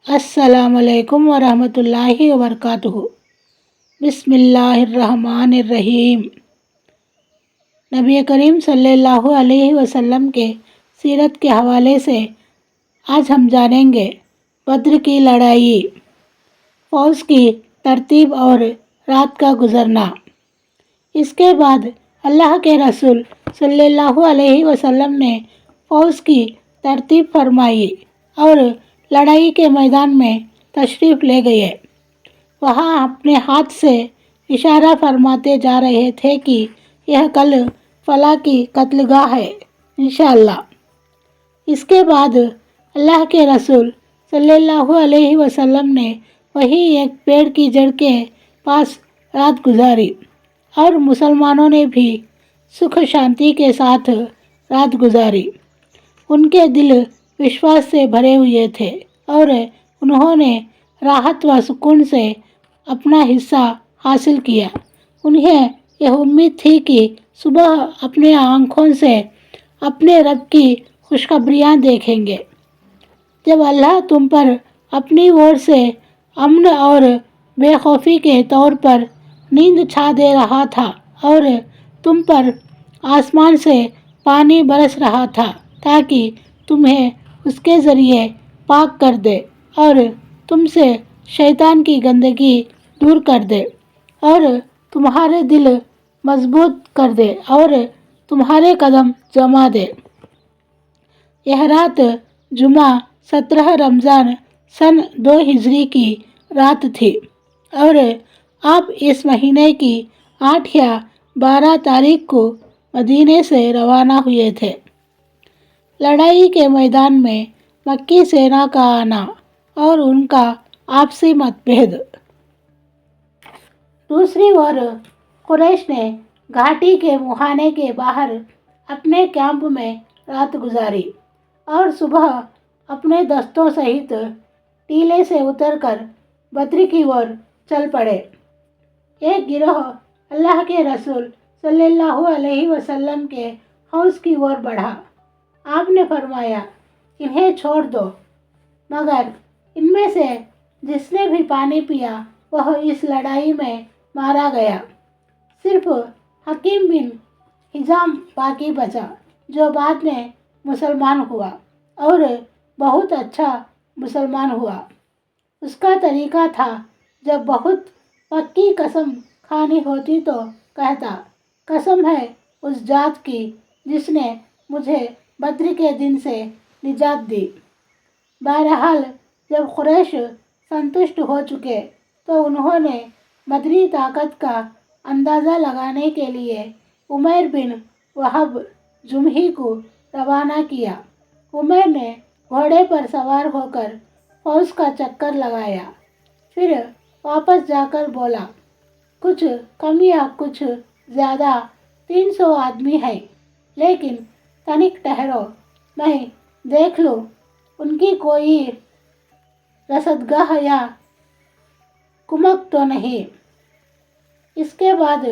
السلام علیکم ورحمۃ اللہ وبرکاتہ۔ بسم اللہ الرحمن الرحیم۔ نبی کریم صلی اللہ علیہ وسلم کے سیرت کے حوالے سے آج ہم جانیں گے بدر کی لڑائی، فوج کی ترتیب اور رات کا گزرنا۔ اس کے بعد اللہ کے رسول صلی اللہ علیہ وسلم نے فوج کی ترتیب فرمائی اور لڑائی کے میدان میں تشریف لے گئے۔ وہاں اپنے ہاتھ سے اشارہ فرماتے جا رہے تھے کہ یہ کل فلاں کی قتل گاہ ہے انشاءاللہ۔ اس کے بعد اللہ کے رسول صلی اللہ علیہ وسلم نے وہی ایک پیڑ کی جڑ کے پاس رات گزاری اور مسلمانوں نے بھی سکھ شانتی کے ساتھ رات گزاری۔ ان کے دل وشواس سے بھرے ہوئے تھے اور انہوں نے راحت و سکون سے اپنا حصہ حاصل کیا۔ انہیں یہ امید تھی کہ صبح اپنے آنکھوں سے اپنے رب کی خوشخبریاں دیکھیں گے۔ جب اللہ تم پر اپنی اور سے امن اور بے خوفی کے طور پر نیند چھا دے رہا تھا اور تم پر آسمان سے پانی برس رہا تھا تاکہ تمہیں اس کے ذریعے پاک کر دے اور تم سے شیطان کی گندگی دور کر دے اور تمہارے دل مضبوط کر دے اور تمہارے قدم جما دے۔ یہ رات جمعہ 17 رمضان سن 2 ہجری کی رات تھی اور آپ اس مہینے کی 8 یا 12 تاریخ کو مدینے سے روانہ ہوئے تھے۔ لڑائی کے میدان میں مکی سینا کا آنا اور ان کا آپسی متبھید۔ دوسری اور قریش نے گھاٹی کے مہانے کے باہر اپنے کیمپ میں رات گزاری اور صبح اپنے دستوں سمیت ٹیلے سے اتر کر بدر کی اور چل پڑے۔ ایک گروہ اللہ کے رسول صلی اللہ علیہ وسلم کے حوض کی اور بڑھا۔ آپ نے فرمایا، انہیں چھوڑ دو، مگر ان میں سے جس نے بھی پانی پیا وہ اس لڑائی میں مارا گیا۔ صرف حکیم بن حزام باقی بچا جو بعد میں مسلمان ہوا اور بہت اچھا مسلمان ہوا۔ اس کا طریقہ تھا جب بہت پکی قسم کھانی ہوتی تو کہتا، قسم ہے اس ذات کی جس نے مجھے بدر کے دن سے نجات دی۔ بہرحال جب قریش سنتشٹ ہو چکے تو انہوں نے بدری طاقت کا اندازہ لگانے کے لیے عمیر بن وہب جمحی کو روانہ کیا۔ عمیر نے گھوڑے پر سوار ہو کر فوج کا چکر لگایا، پھر واپس جا کر بولا، کچھ کم یا کچھ زیادہ 300 آدمی ہیں، لیکن تنک ٹھہرو، میں دیکھ لوں ان کی کوئی رسدگاہ یا کمک تو نہیں۔ اس کے بعد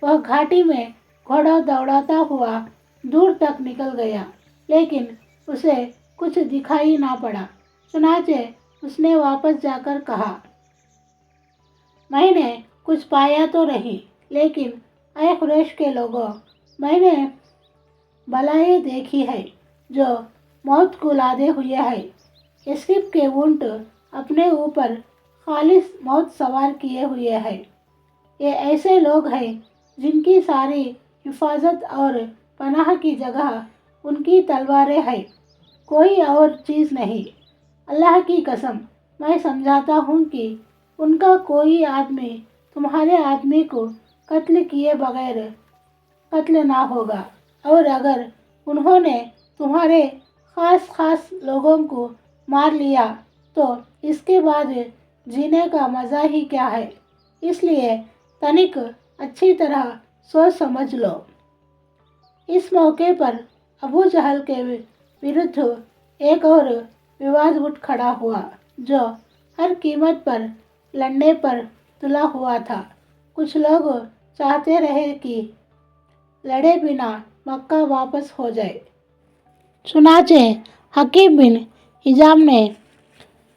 وہ گھاٹی میں گھوڑا دوڑاتا ہوا دور تک نکل گیا، لیکن اسے کچھ دکھائی نہ پڑا۔ چنانچہ اس نے واپس جا کر کہا، میں نے کچھ پایا تو نہیں، لیکن اے قریش کے لوگوں، میں نے بلائیں دیکھی ہیں جو موت کو لادے ہوئے ہیں۔ یثرب کے اونٹ اپنے اوپر خالص موت سوار کیے ہوئے ہیں۔ یہ ایسے لوگ ہیں جن کی ساری حفاظت اور پناہ کی جگہ ان کی تلواریں ہیں، کوئی اور چیز نہیں۔ اللہ کی قسم، میں سمجھتا ہوں کہ ان کا کوئی آدمی تمہارے آدمی کو قتل کیے بغیر قتل نہ ہوگا، اور اگر انہوں نے تمہارے خاص لوگوں کو مار لیا تو اس کے بعد جینے کا مزہ ہی کیا ہے۔ اس لیے تنک اچھی طرح سوچ سمجھ لو۔ اس موقع پر ابو جہل کے ورد ایک اور وواد اٹھ کھڑا ہوا جو ہر قیمت پر لڑنے پر تلا ہوا تھا۔ کچھ لوگ چاہتے رہے کہ لڑے بنا مکہ واپس ہو جائے۔ چنانچہ حکیم بن حزام نے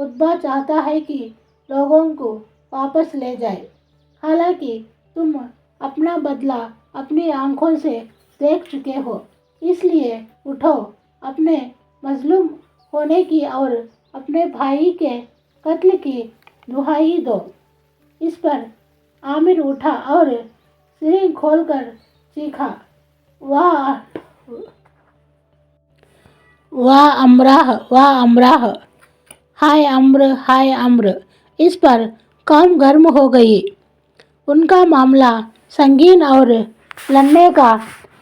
عتبہ چاہتا ہے کہ لوگوں کو واپس لے جائے، حالانکہ تم اپنا بدلہ اپنی آنکھوں سے دیکھ چکے ہو۔ اس لیے اٹھو، اپنے مظلوم ہونے کی اور اپنے بھائی کے قتل کی دہائی دو۔ اس پر عامر اٹھا اور سینگ کھول کر چیخا، واہ واہ امراہ، واہ امراہ، ہائے امر، ہائے امر۔ اس پر قوم گرم ہو گئی۔ ان کا معاملہ سنگین اور لڑنے کا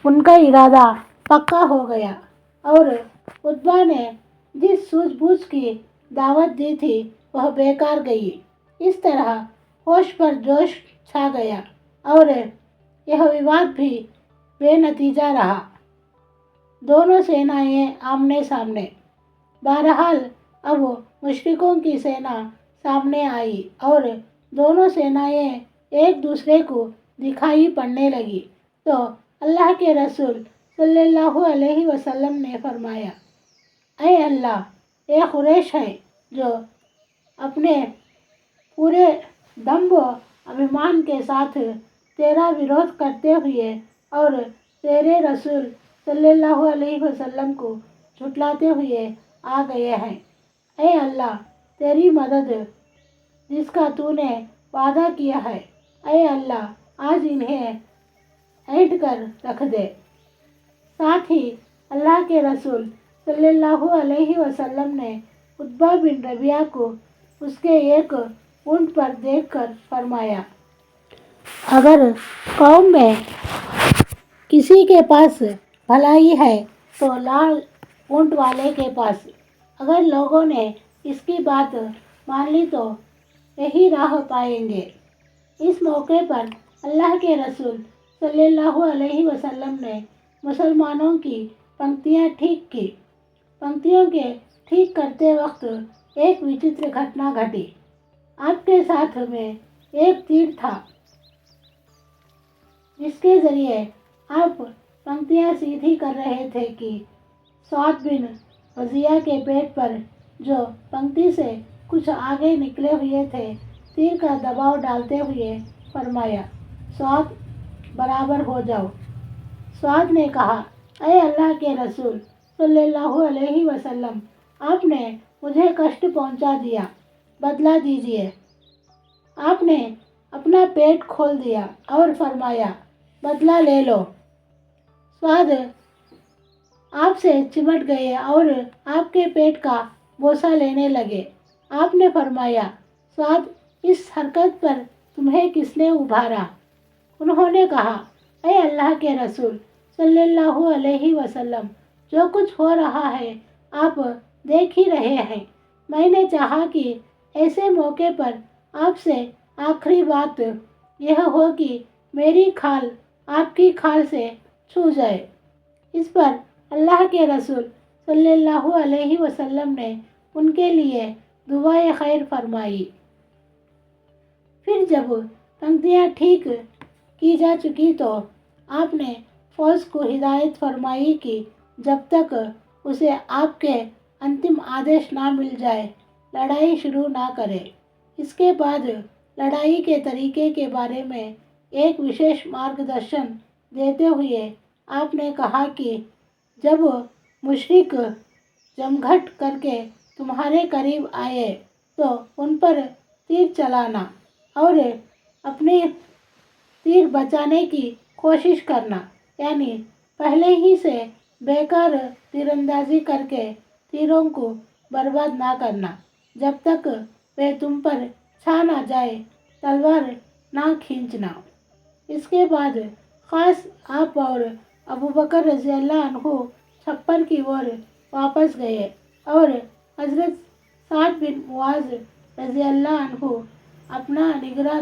ان کا ارادہ پکا ہو گیا، اور عتبہ نے جس سوجھ بوجھ کی دعوت دی تھی وہ بیکار گئی۔ اس طرح ہوش پر جوش چھا گیا اور یہ وواد بھی بے نتیجہ رہا۔ دونوں سینائیں آمنے سامنے۔ بہرحال اب مشرکوں کی سینا سامنے آئی اور دونوں سینائیں ایک دوسرے کو دکھائی پڑنے لگی تو اللہ کے رسول صلی اللہ علیہ وسلم نے فرمایا، اے اللہ، یہ قریش ہیں جو اپنے پورے دمب و ابھیمان کے ساتھ تیرا وروଧ کرتے ہوئے اور تیرے رسول صلی اللہ علیہ وسلم کو جھٹلاتے ہوئے آ گئے ہیں۔ اے اللہ، تیری مدد جس کا تو نے وعدہ کیا ہے، اے اللہ، آج انہیں اینٹ کر رکھ دے۔ ساتھ ہی اللہ کے رسول صلی اللہ علیہ وسلم نے عتبہ بن ربیعہ کو اس کے ایک اونٹ پر دیکھ کر فرمایا، اگر قوم میں کسی کے پاس بھلائی ہے تو لال اونٹ والے کے پاس۔ اگر لوگوں نے اس کی بات مان لی تو یہی راہ پائیں گے۔ اس موقع پر اللہ کے رسول صلی اللہ علیہ وسلم نے مسلمانوں کی پنکتیاں ٹھیک کی۔ پنکتیوں کے ٹھیک کرتے وقت ایک وچتر گھٹنا گھٹی۔ آپ کے ساتھ میں ایک تیر تھا جس کے ذریعے آپ پنکتیاں سیدھی کر رہے تھے کہ سعد بن رضیہ کے پیٹ پر، جو پنکتی سے کچھ آگے نکلے ہوئے تھے، تیر کا دباؤ ڈالتے ہوئے فرمایا، سعد، برابر ہو جاؤ۔ سعد نے کہا، اے اللہ کے رسول صلی اللہ علیہ وسلم، آپ نے مجھے کشٹ پہنچا دیا، بدلہ دیجیے۔ آپ نے اپنا پیٹ کھول دیا اور فرمایا، بدلہ لے لو۔ سعد آپ سے چمٹ گئے اور آپ کے پیٹ کا بوسہ لینے لگے۔ آپ نے فرمایا، سعد، اس حرکت پر تمہیں کس نے ابھارا؟ انہوں نے کہا، اے اللہ کے رسول صلی اللہ علیہ وسلم، جو کچھ ہو رہا ہے آپ دیکھ ہی رہے ہیں۔ میں نے چاہا کہ ایسے موقع پر آپ سے آخری بات یہ ہو کہ میری کھال آپ کی کھال سے چھو جائے۔ اس پر اللہ کے رسول صلی اللہ علیہ وسلم نے ان کے لیے دعائے خیر فرمائی۔ پھر جب پنکتیاں ٹھیک کی جا چکی تو آپ نے فوج کو ہدایت فرمائی کہ جب تک اسے آپ کے انتم آدیش نہ مل جائے لڑائی شروع نہ کرے۔ اس کے بعد لڑائی کے طریقے کے بارے میں ایک وشیش مارگدرشن دیتے ہوئے آپ نے کہا کہ جب مشرک جمگھٹ کر کے تمہارے قریب آئے تو ان پر تیر چلانا اور اپنے تیر بچانے کی کوشش کرنا، یعنی پہلے ہی سے بیکار تیر اندازی کر کے تیروں کو برباد نہ کرنا۔ جب تک وہ تم پر چھا نہ جائے تلوار نہ کھینچنا۔ اس کے بعد خاص آپ اور ابوبکر رضی اللہ عنہ چھپر کی اور واپس گئے اور حضرت سعد بن معاذ رضی اللہ عنہ اپنا نگراں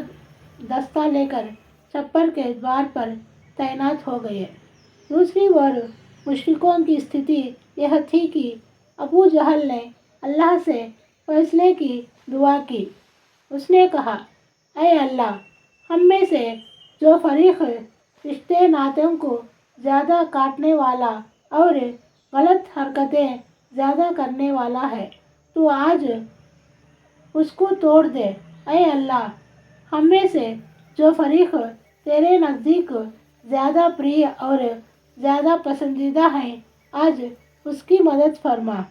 دستہ لے کر چھپر کے دوار پر تعینات ہو گئے۔ دوسری اور مشرکوں کی استھتی یہ تھی کہ ابو جہل نے اللہ سے فیصلے کی دعا کی۔ اس نے کہا، اے اللہ، ہم میں سے جو فریق رشتے ناتوں کو زیادہ کاٹنے والا اور غلط حرکتیں زیادہ کرنے والا ہے، تو آج اس کو توڑ دے۔ اے اللہ، ہم میں سے جو فریق تیرے نزدیک زیادہ پری اور زیادہ پسندیدہ ہیں، آج اس کی مدد فرما۔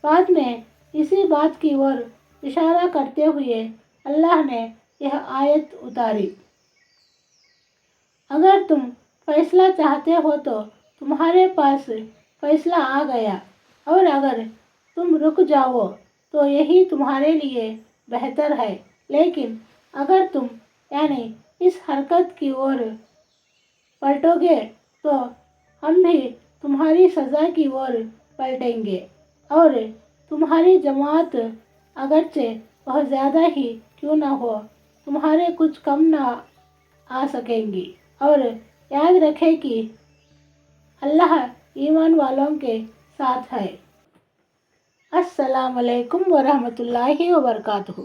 بعد میں اسی بات کی اور اشارہ کرتے ہوئے اللہ نے یہ آیت اتاری: اگر تم فیصلہ چاہتے ہو تو تمہارے پاس فیصلہ آ گیا، اور اگر تم رک جاؤ تو یہی تمہارے لیے بہتر ہے۔ لیکن اگر تم یعنی اس حرکت کی اور پلٹو گے تو ہم بھی تمہاری سزا کی اور پلٹیں گے، اور تمہاری جماعت اگرچہ بہت زیادہ ہی کیوں نہ ہو، تمہارے کچھ کم نہ آ سکیں گی۔ اور یاد رکھے کہ اللہ ایمان والوں کے ساتھ ہے۔ السلام علیکم ورحمۃ اللہ وبرکاتہ۔